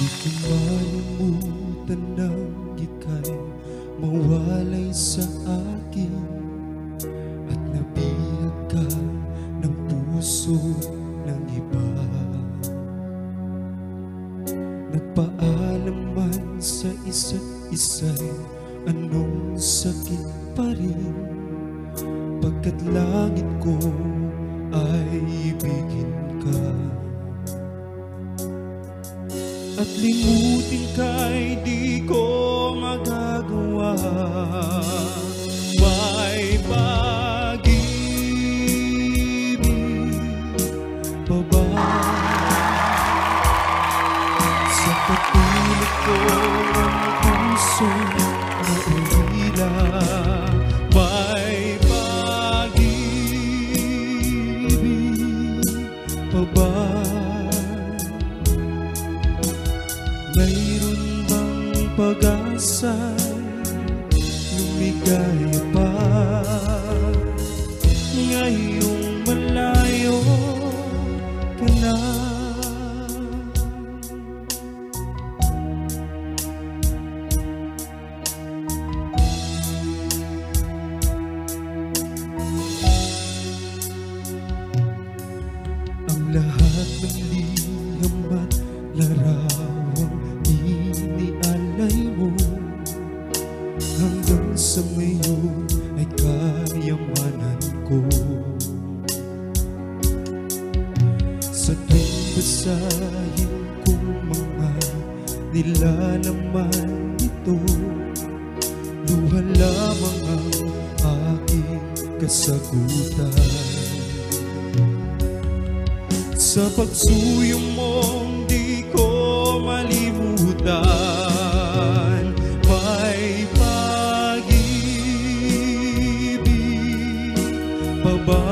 Di ko malimutan ng ika'y mawalay sa akin at nabihag ka ng puso ng iba. Nagpaalam man sa isa't isa'y anong sakit pa rin, pagkat langit ko ay ibigin ka. At limutin ka'y di ko magagawa. May pag-ibig pa ba sa katulad ko ang puso na ulila? May pag-ibig pa ba? Mayroon bang pag-asa, lumigaya pa ngayong malayo ka na? Ang lahat ng liham at larawang inialay mo hanggang sa ngayon ay kayamanan ko. Sa tuwing basahin kong mga nilalaman ito, luha lamang ang aking kasagutan. Sa pagsuyo mong di ko malimutan, may pag-ibig pa ba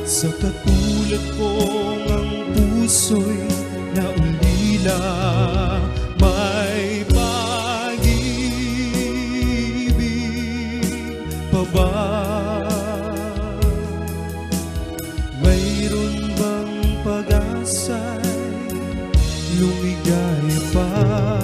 sa katulad kong ang puso'y naulila? May pag-ibig pa ba? Mayroon bang pag-asa'y lumigaya pa?